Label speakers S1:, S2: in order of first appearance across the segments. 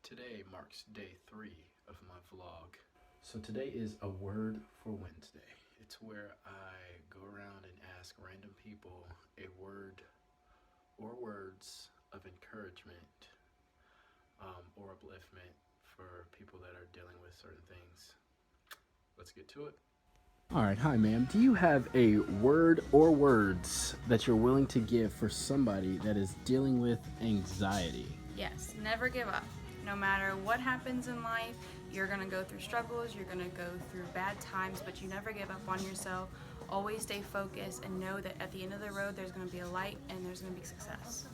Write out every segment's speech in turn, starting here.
S1: Today marks day 3 of my vlog. So today is a word for Wednesday. It's where I go around and ask random people a word or words of encouragement or upliftment for people that are dealing with certain things. Let's get to it. All right, hi ma'am. Do you have a word or words that you're willing to give for somebody that is dealing with anxiety?
S2: Yes, never give up. No matter what happens in life, you're going to go through struggles, you're going to go through bad times, but you never give up on yourself. Always stay focused and know that at the end of the road, there's going to be a light and there's going to be success.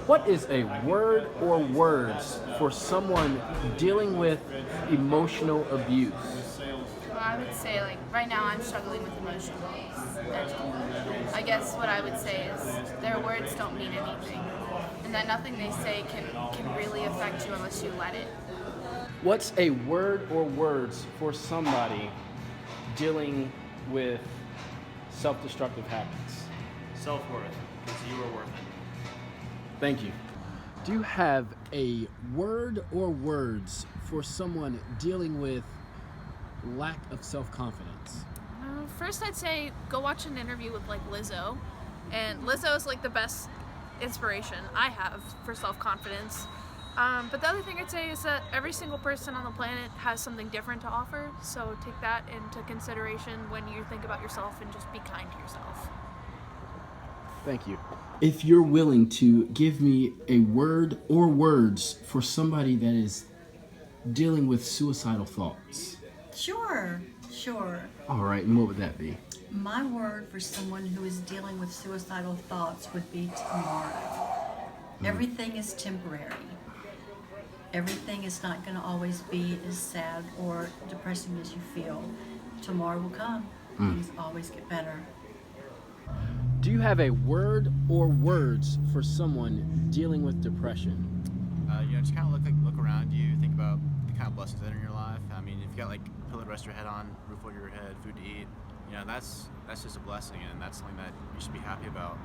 S1: What is a word or words for someone dealing with emotional abuse?
S3: Well, I would say, like, right now I'm struggling with emotional abuse. And I guess what I would say is their words don't mean anything. And that nothing they say can really affect you unless you let it.
S1: What's a word or words for somebody dealing with self-destructive habits?
S4: Self-worth, because you are worth it.
S1: Thank you. Do you have a word or words for someone dealing with lack of self-confidence?
S5: First, I'd say go watch an interview with like Lizzo, and Lizzo is like the best inspiration I have for self-confidence. But the other thing I'd say is that every single person on the planet has something different to offer, so take that into consideration when you think about yourself and just be kind to yourself.
S1: Thank you. If you're willing to give me a word or words for somebody that is dealing with suicidal thoughts.
S6: Sure.
S1: All right, and what would that be?
S6: My word for someone who is dealing with suicidal thoughts would be tomorrow. Everything is temporary. Everything is not going to always be as sad or depressing as you feel. Tomorrow will come. Things always get better.
S1: Do you have a word or words for someone dealing with depression?
S4: Just kind of look around you, think about the kind of blessings that are in your life. I mean, if you got like a pillow to rest your head on, roof over your head, food to eat, that's just a blessing, and that's something that you should be happy about.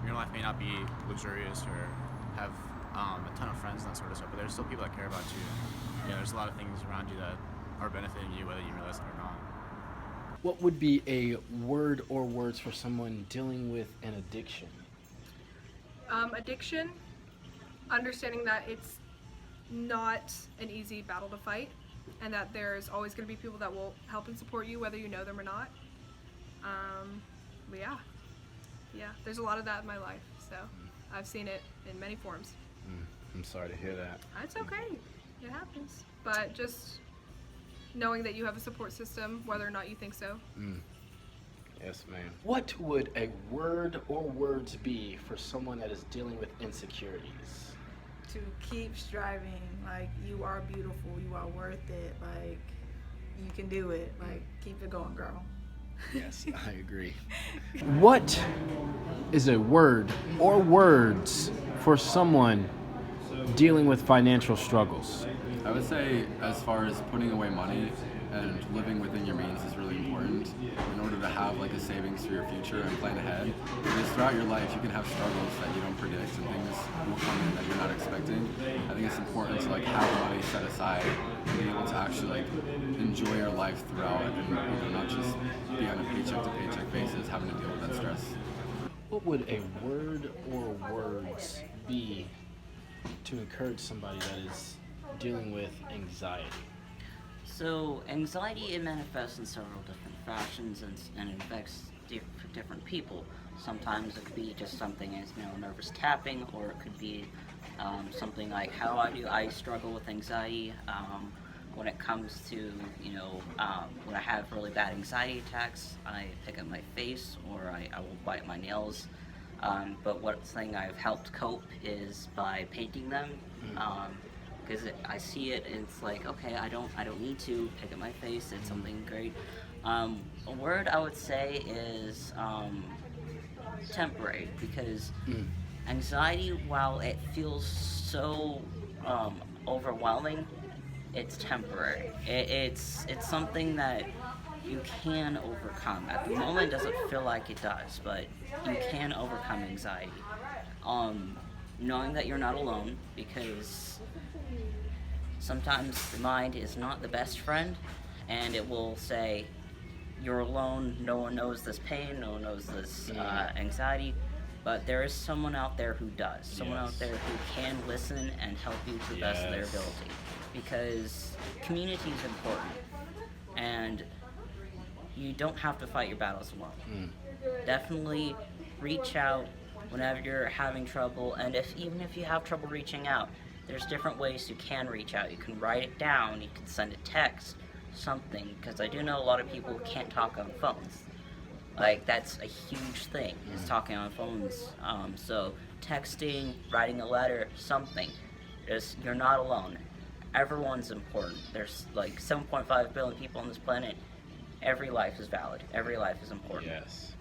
S4: Your life may not be luxurious or have a ton of friends and that sort of stuff, but there's still people that care about you. There's a lot of things around you that are benefiting you, whether you realize it or not.
S1: What would be a word or words for someone dealing with an addiction?
S7: Addiction, understanding that it's not an easy battle to fight, and that there's always going to be people that will help and support you whether you know them or not. But yeah, there's a lot of that in my life, so I've seen it in many forms.
S1: I'm sorry to hear that.
S7: It's okay, it happens, but just knowing that you have a support system whether or not you think so.
S1: Yes, ma'am. What would a word or words be for someone that is dealing with insecurities?
S8: To keep striving, like, you are beautiful, you are worth it, like, you can do it, like, keep it going, girl.
S1: Yes, I agree. What is a word or words for someone dealing with financial struggles?
S9: I would say, as far as putting away money and living within your means is really important in order to have like a savings for your future and plan ahead. Because throughout your life you can have struggles that you don't predict and things will come in that you're not expecting. I think it's important to like have money set aside and be able to actually like enjoy your life throughout and not just be on a paycheck to paycheck basis having to deal with that stress.
S1: What would a word or words be to encourage somebody that is dealing with anxiety?
S10: So anxiety, it manifests in several different fashions and it affects different people. Sometimes it could be just something as nervous tapping, or it could be something like how I struggle with anxiety when it comes to when I have really bad anxiety attacks. I pick up my face or I will bite my nails. But one thing I've helped cope is by painting them. Because I see it and it's like, okay, I don't need to pick up my face. It's something great. A word I would say is temporary, because anxiety, while it feels so overwhelming, it's temporary. It's something that you can overcome. At the moment, it doesn't feel like it does, but you can overcome anxiety. knowing that you're not alone, because sometimes the mind is not the best friend, and it will say, you're alone, no one knows this pain, no one knows this anxiety, but there is someone out there who does. Someone out there who can listen and help you to the best of their ability. Because community is important, and you don't have to fight your battles alone. Definitely reach out whenever you're having trouble, and even if you have trouble reaching out, there's different ways you can reach out. You can write it down, you can send a text, something, because I do know a lot of people can't talk on phones. Like, that's a huge thing, is talking on phones. So texting, writing a letter, something. You're not alone. Everyone's important. There's like 7.5 billion people on this planet. Every life is valid. Every life is important.
S1: Yes.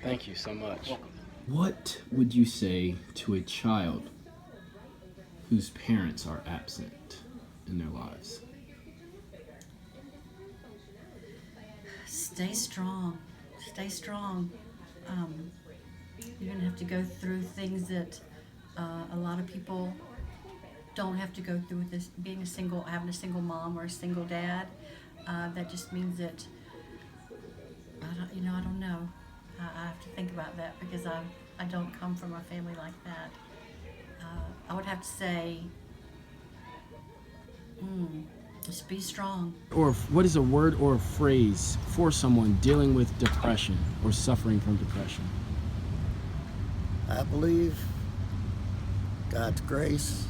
S1: Thank you so much.
S10: Welcome.
S1: What would you say to a child whose parents are absent in their lives?
S6: Stay strong. Stay strong. You're going to have to go through things that a lot of people don't have to go through with this, having a single mom or a single dad. That just means that, I don't know. I have to think about that because I don't come from a family like that. I would have to say, just be strong.
S1: Or what is a word or a phrase for someone dealing with depression or suffering from depression?
S11: I believe God's grace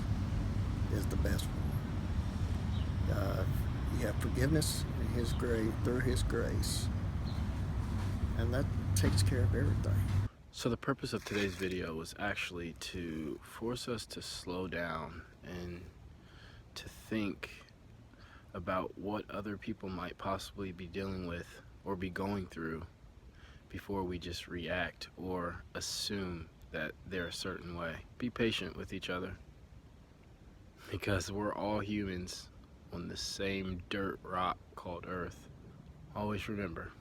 S11: is the best one. You have forgiveness in His grace, through His grace, and that takes care of everything.
S1: So the purpose of today's video was actually to force us to slow down and to think about what other people might possibly be dealing with or be going through before we just react or assume that they're a certain way. Be patient with each other, because we're all humans on the same dirt rock called Earth. Always remember,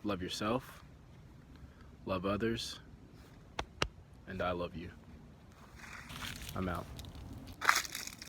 S1: love yourself, love others, and I love you. I'm out.